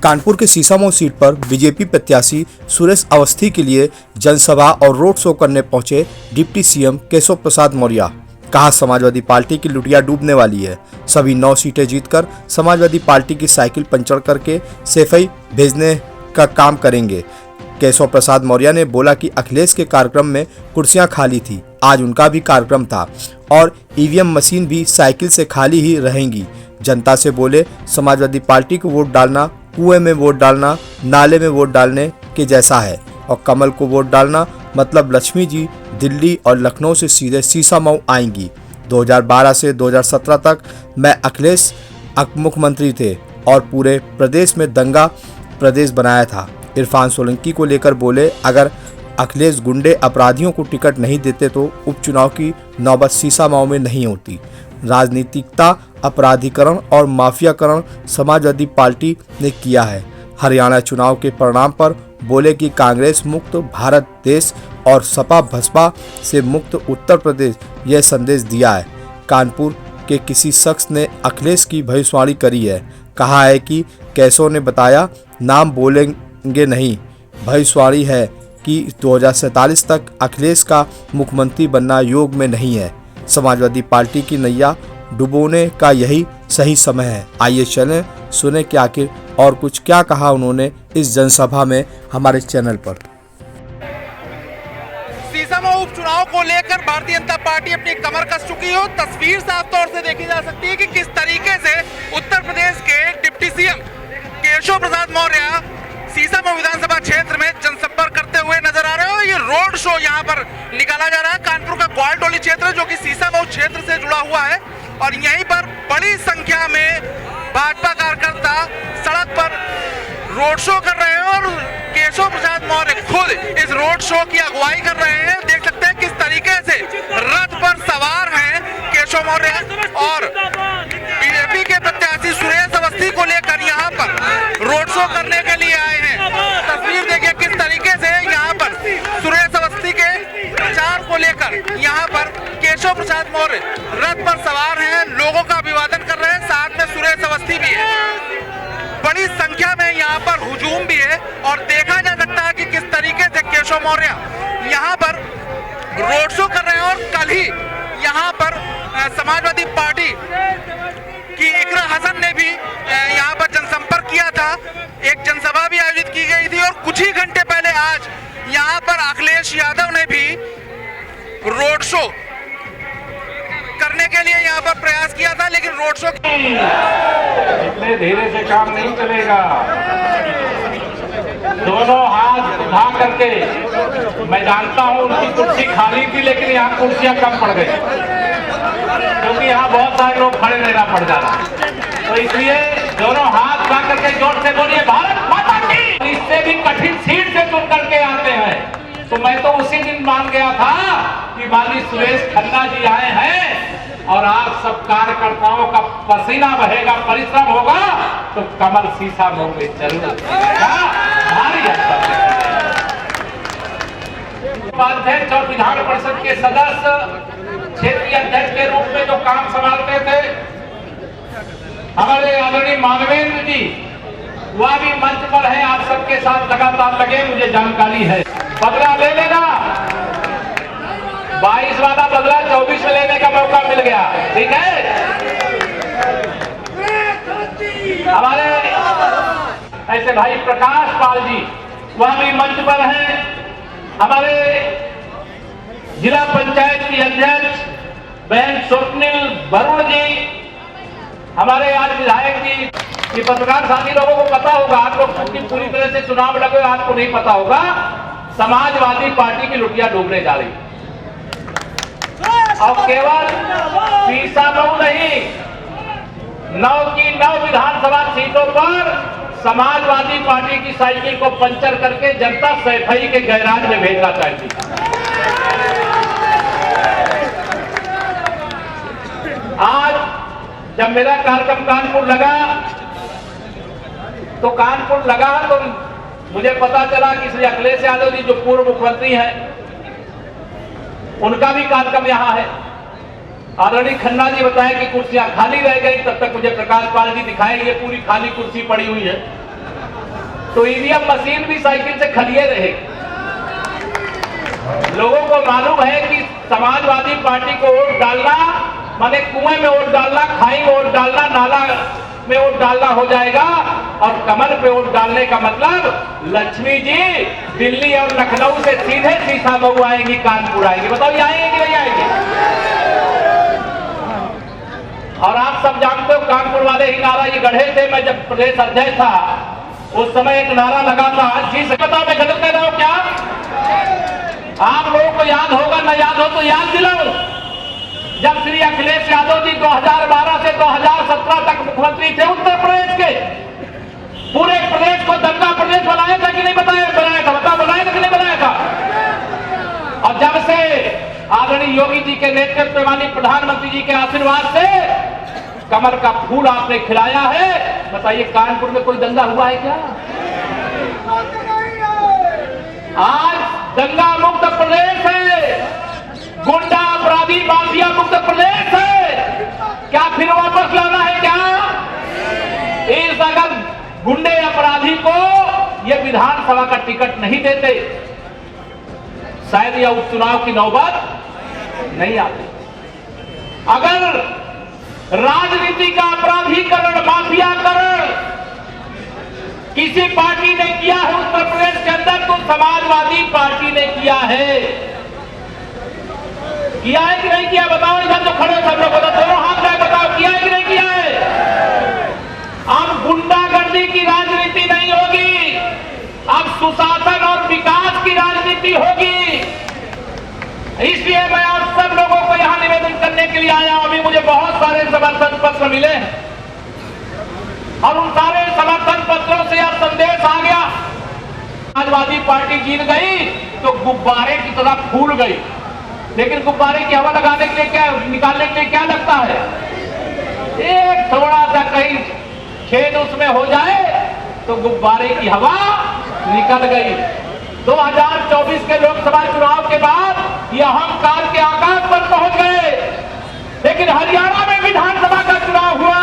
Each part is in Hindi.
कानपुर के सीसामऊ सीट पर बीजेपी प्रत्याशी सुरेश अवस्थी के लिए जनसभा और रोड शो करने पहुंचे डिप्टी सीएम केशव प्रसाद मौर्य। कहा, समाजवादी पार्टी की लुटिया डूबने वाली है। सभी 9 सीटें जीतकर समाजवादी पार्टी की साइकिल पंचर करके सफाई भेजने का काम करेंगे। केशव प्रसाद मौर्य ने बोला कि अखिलेश के कार्यक्रम में कुर्सियां खाली थी, आज उनका भी कार्यक्रम था और ईवीएम मशीन भी साइकिल से खाली ही रहेंगी। जनता से बोले, समाजवादी पार्टी को वोट डालना कुएं में वोट डालना नाले में वोट डालने के जैसा है और कमल को वोट डालना मतलब लक्ष्मी जी दिल्ली और लखनऊ से सीधे सीसामऊ आएंगी। 2012 से 2017 तक मैं अखिलेश मुख्यमंत्री थे और पूरे प्रदेश में दंगा प्रदेश बनाया था। इरफान सोलंकी को लेकर बोले, अगर अखिलेश गुंडे अपराधियों को टिकट नहीं देते तो उपचुनाव की नौबत सीसामऊ में नहीं होती। राजनीतिकता, अपराधीकरण और माफियाकरण समाजवादी पार्टी ने किया है। हरियाणा चुनाव के परिणाम पर बोले कि कांग्रेस मुक्त भारत देश और सपा बसपा से मुक्त उत्तर प्रदेश यह संदेश दिया है। कानपुर के किसी शख्स ने अखिलेश की भविष्यवाणी करी है। कहा है कि केशव ने बताया, नाम बोलेंगे नहीं, भविष्यवाणी है कि 2047 तक अखिलेश का मुख्यमंत्री बनना योग में नहीं है। समाजवादी पार्टी की नैया डुबोने का यही सही समय है। आइए चलें सुने कि आखिर और कुछ क्या कहा उन्होंने इस जनसभा में हमारे चैनल पर। सीसामऊ उपचुनाव को लेकर भारतीय जनता पार्टी अपनी कमर कस चुकी हो। तस्वीर साफ तौर से देखी जा सकती है कि किस तरीके से उत्तर प्रदेश के डिप्टी सीएम केशव प्रसाद मौर्य सीसामऊ विधानसभा क्षेत्र में जनसंपर्क करते हुए नजर आ रहे हो। ये रोड शो यहाँ पर निकाला जा रहा है। कानपुर का ग्वालटोली क्षेत्र जो कि सीसामऊ क्षेत्र से जुड़ा हुआ है और यहीं पर बड़ी संख्या में भाजपा कार्यकर्ता सड़क पर रोड शो कर रहे हैं और केशव प्रसाद मौर्य खुद इस रोड शो की अगुवाई कर रहे हैं। देख सकते हैं किस तरीके से रथ पर सवार हैं केशव मौर्य और बीजेपी के प्रत्याशी सुरेश अवस्थी को लेकर यहाँ पर रोड शो करने के लिए आए हैं। तस्वीर देखिए किस तरीके से यहाँ पर सुरेश अवस्थी के प्रचार को लेकर यहाँ पर केशव प्रसाद मौर्य रथ पर सवार हैं, लोगों का अभिवादन कर रहे हैं, साथ में सुरेश अवस्थी भी है। बड़ी संख्या में यहाँ पर हुजूम भी है और देखा जा सकता है कि किस तरीके से केशव मौर्य यहाँ पर रोड शो कर रहे हैं और कल ही यहाँ पर समाजवादी पार्टी की इकरा हसन ने भी यहाँ पर जनसंपर्क किया था। एक जनसभा भी आयोजित की गई थी और कुछ ही घंटे पहले आज यहाँ पर अखिलेश यादव ने भी रोड शो करने के लिए यहाँ पर प्रयास किया था, लेकिन रोड शो इतने धीरे से काम नहीं चलेगा। दोनों हाथ उठा करके, मैं जानता हूँ उनकी कुर्सी खाली थी लेकिन यहाँ कुर्सियाँ कम पड़ गई क्योंकि यहाँ बहुत सारे लोग खड़े रहना पड़ जा रहा, तो इसलिए दोनों हाथ उठा करके जोर से बोलिए भारत माता की। इससे भी कठिन सीट से चुन करके आते हैं। तो मैं तो उसी दिन मान गया था कि माननीय सुरेश खन्ना जी आए हैं और आप सब कार्यकर्ताओं का पसीना बहेगा, परिश्रम होगा तो कमल सीसामऊ में जरूर भारी अध्यक्ष और विधान परिषद के सदस्य क्षेत्रीय अध्यक्ष के रूप में जो काम संभालते थे हमारे आदरणीय मानवेंद्र जी, वह भी मंच पर है, आप सबके साथ लगातार लगे, मुझे जानकारी है। बदला ले लेना, 22 वाला बदला 24 में लेने का मौका मिल गया, ठीक है। हमारे ऐसे भाई प्रकाश पाल जी, वह भी मंच पर हैं। हमारे जिला पंचायत की अध्यक्ष बहन स्वप्निल वरुण जी, हमारे आज विधायक जी, कि पत्रकार साथी लोगों को पता होगा, आप लोग क्योंकि पूरी तरह से चुनाव लगे, आपको नहीं पता होगा, समाजवादी पार्टी की लुटिया डूबने जा रही और केवल सीसामऊ नहीं, 9 की 9 विधानसभा सीटों पर समाजवादी पार्टी की साइकिल को पंचर करके जनता सैफई के गैराज में भेजना चाहती है। आज जब मेरा कार्यक्रम कानपुर लगा तो मुझे पता चला कि श्री अखिलेश यादव जी जो पूर्व मुख्यमंत्री हैं उनका भी कार्यक्रम यहाँ है। आदरणीय खन्ना जी बताएं कि कुर्सियां खाली रह गई, तब तक मुझे प्रकाश पाल जी दिखाए ये पूरी खाली कुर्सी पड़ी हुई है। तो ईवीएम मशीन भी साइकिल से खलिए रहे। लोगों को मालूम है कि समाजवादी पार्टी को वोट डालना माने कुएं में वोट डालना, खाई में वोट डालना, नाला में वोट डालना हो जाएगा। और कमल पे वोट डालने का मतलब लक्ष्मी जी दिल्ली और लखनऊ से सीधे सीसा मऊ आएंगी, कानपुर आएंगी। बताओ ये आएंगे कि नहीं आएंगे? और आप सब जानते हो कानपुर वाले ही नारा ये गढ़े थे। मैं जब प्रदेश अध्यक्ष था उस समय एक नारा लगा था, जी से बताओ मैं गलत कह रहा हूं क्या? आप लोगों को याद होगा, न याद हो तो याद दिलाऊं। जब श्री अखिलेश यादव जी 2012 से 2017 तक मुख्यमंत्री थे उत्तर प्रदेश के, पूरे प्रदेश को दंगा प्रदेश बनाया था कि नहीं बनाया था? बताओ बनाया था कि नहीं बनाया था? और जब से आदरणीय योगी जी के नेतृत्व में माननीय प्रधानमंत्री जी के आशीर्वाद से कमल का फूल आपने खिलाया है, बताइए कानपुर में कोई दंगा हुआ है क्या? आज दंगा मुक्त प्रदेश है, गुंडा अपराधी माफिया मुक्त प्रदेश है। क्या फिर वापस लाना है क्या? इस अगर गुंडे अपराधी को ये विधानसभा का टिकट नहीं देते शायद यह उपचुनाव की नौबत नहीं आती। अगर राजनीति का अपराधीकरण, माफियाकरण किसी पार्टी ने किया है उत्तर प्रदेश के अंदर तो समाजवादी पार्टी ने किया है। किया है कि नहीं किया? बताओ इधर जो खड़े सब लोग बताओ, दोनों हाथ में बताओ, किया है कि नहीं किया है? अब गुंडागर्दी की राजनीति नहीं होगी, अब सुशासन और विकास की राजनीति होगी। इसलिए मैं आप सब लोगों को यहां निवेदन करने के लिए आया हूं। अभी मुझे बहुत सारे समर्थन पत्र मिले और उन सारे समर्थन पत्रों से यह संदेश आ गया, समाजवादी पार्टी जीत गई तो गुब्बारे की तरह फूल गई। लेकिन गुब्बारे की हवा लगाने के लिए क्या, निकालने के लिए क्या लगता है? एक थोड़ा सा कहीं छेद उसमें हो जाए तो गुब्बारे की हवा निकल गई। 2024 के लोकसभा चुनाव के बाद ये अहंकार के आकाश पर पहुंच गए। लेकिन हरियाणा में विधानसभा का चुनाव हुआ,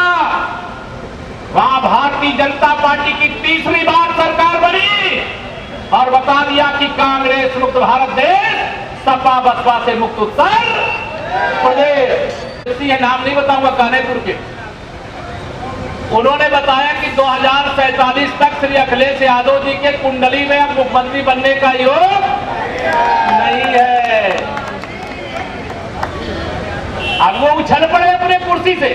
वहां भारतीय जनता पार्टी की तीसरी बार सरकार बनी और बता दिया कि कांग्रेस मुक्त भारत देश, सपा बसपा से मुक्त उत्तर प्रदेश। ये नाम नहीं बताऊंगा कानेपुर के। उन्होंने बताया कि 2047 तक श्री अखिलेश यादव जी के कुंडली में अब मुख्यमंत्री बनने का योग नहीं है। अब वो उछल पड़े अपने कुर्सी से।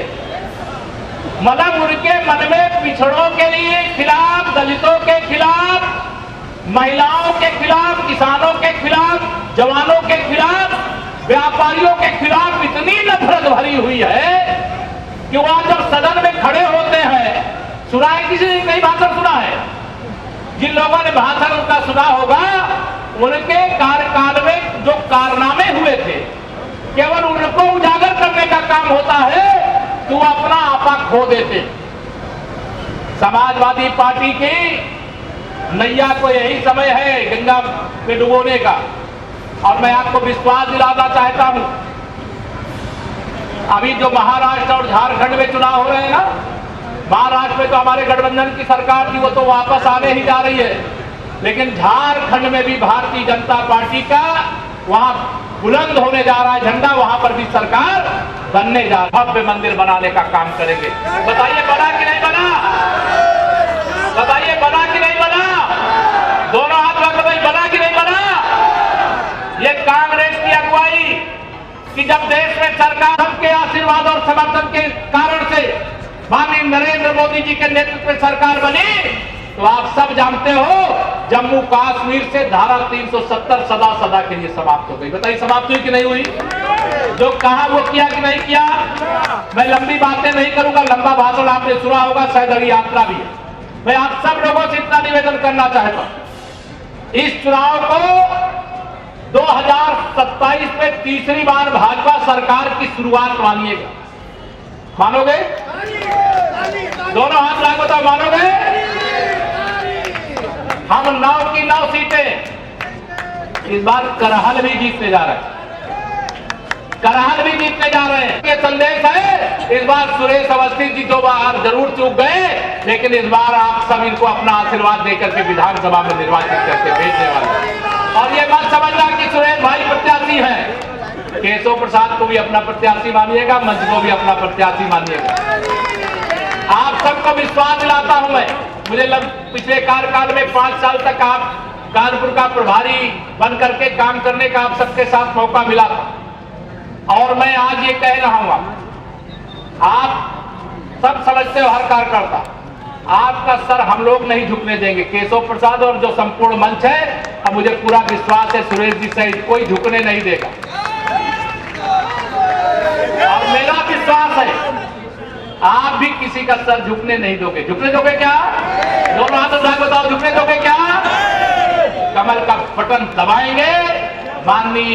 मतलब उनके मन में पिछड़ों के लिए खिलाफ, दलितों के खिलाफ, महिलाओं के खिलाफ, किसानों के खिलाफ, जवानों के खिलाफ, व्यापारियों के खिलाफ इतनी नफरत भरी हुई है कि वह जब सदन में खड़े होते हैं, सुना है किसी ने कई भाषण सुना है? जिन लोगों ने भाषण उनका सुना होगा, उनके कार्यकाल में जो कारनामे हुए थे केवल उनको उजागर करने का काम होता है तो अपना आपा खो देते। समाजवादी पार्टी की नैया को यही समय है गंगा में डुबोने का। और मैं आपको विश्वास दिलाना चाहता हूं, अभी जो महाराष्ट्र और झारखंड में चुनाव हो रहे हैं ना, महाराष्ट्र में तो हमारे गठबंधन की सरकार थी, वो तो वापस आने ही जा रही है। लेकिन झारखंड में भी भारतीय जनता पार्टी का वहां बुलंद होने जा रहा है झंडा, वहां पर भी सरकार बनने जा रही है। भव्य मंदिर बनाने का काम करेंगे। बताइए बना कि नहीं बना? बताइए बना कि नहीं बना? दोनों हाथ लगा बताइए बना कि नहीं बना? ये कांग्रेस की अगुवाई कि जब देश में सरकार सबके आशीर्वाद और समर्थन के कारण से माननीय नरेंद्र मोदी जी के नेतृत्व में सरकार बनी, तो आप सब जानते हो जम्मू कश्मीर से धारा 370 सदा सदा के लिए समाप्त हो गई। बताइए समाप्त हुई कि नहीं हुई? जो कहा वो किया कि नहीं किया? मैं लंबी बातें नहीं करूंगा, लंबा भाषण आपने सुना होगा, शायद अभी यात्रा भी है। मैं आप सब लोगों से इतना निवेदन करना चाहता हूं, इस चुनाव को 2027 में तीसरी बार भाजपा सरकार की शुरुआत मानिएगा। मानोगे? दोनों हाथ लाके बताओ, मानोगे? हम 9 की 9 सीटें इस बार करहल भी जीतने जा रहे हैं। करहाल भी जीतने जा रहे हैं। ये संदेश है, इस बार सुरेश अवस्थी जी 2 बार जरूर चूक गए, लेकिन इस बार आप सब इनको अपना आशीर्वाद देकर के विधानसभा में निर्वाचित करके भेजने वाले हैं। और ये मत समझना कि सुरेश भाई प्रत्याशी हैं, केशव प्रसाद को भी अपना प्रत्याशी मानिएगा, मंच को भी अपना प्रत्याशी मानिएगा। आप सबको विश्वास दिलाता हूं मैं, मुझे पिछले कार्यकाल में 5 साल तक आप कानपुर का प्रभारी बन करके काम करने का आप सबके साथ मौका मिला था, और मैं आज ये कह रहा हूं, आप सब समझते हो, हर कार्यकर्ता, आपका सर हम लोग नहीं झुकने देंगे। केशव प्रसाद और जो संपूर्ण मंच है, अब मुझे पूरा विश्वास है सुरेश जी सहित कोई झुकने नहीं देगा। और मेरा विश्वास है आप भी किसी का सर झुकने नहीं दोगे। झुकने दोगे क्या? दोनों हाथ उठा बताओ, झुकने दोगे क्या? कमल का बटन दबाएंगे। माननीय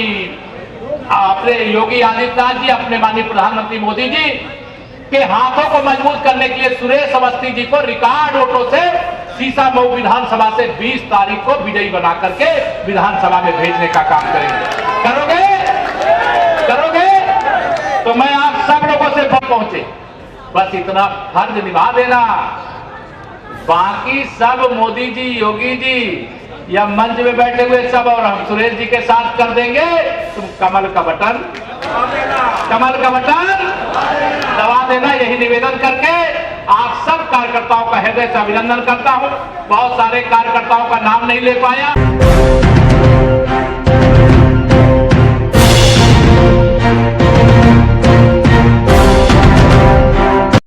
अपने योगी आदित्यनाथ जी, अपने माननीय प्रधानमंत्री मोदी जी के हाथों को मजबूत करने के लिए सुरेश अवस्थी जी को रिकॉर्ड वोटों से सीसामऊ विधानसभा से 20 तारीख को विजयी बना करके विधानसभा में भेजने का काम करेंगे। करोगे? करोगे? तो मैं आप सब लोगों से पहुंचे, बस इतना फर्ज निभा देना। बाकी सब मोदी जी, योगी जी या मंच में बैठे हुए सब और हम सुरेश जी के साथ कर देंगे। तुम कमल का बटन दबा देना, यही निवेदन करके आप सब कार्यकर्ताओं का हृदय से अभिनंदन करता हूं। बहुत सारे कार्यकर्ताओं का नाम नहीं ले पाया।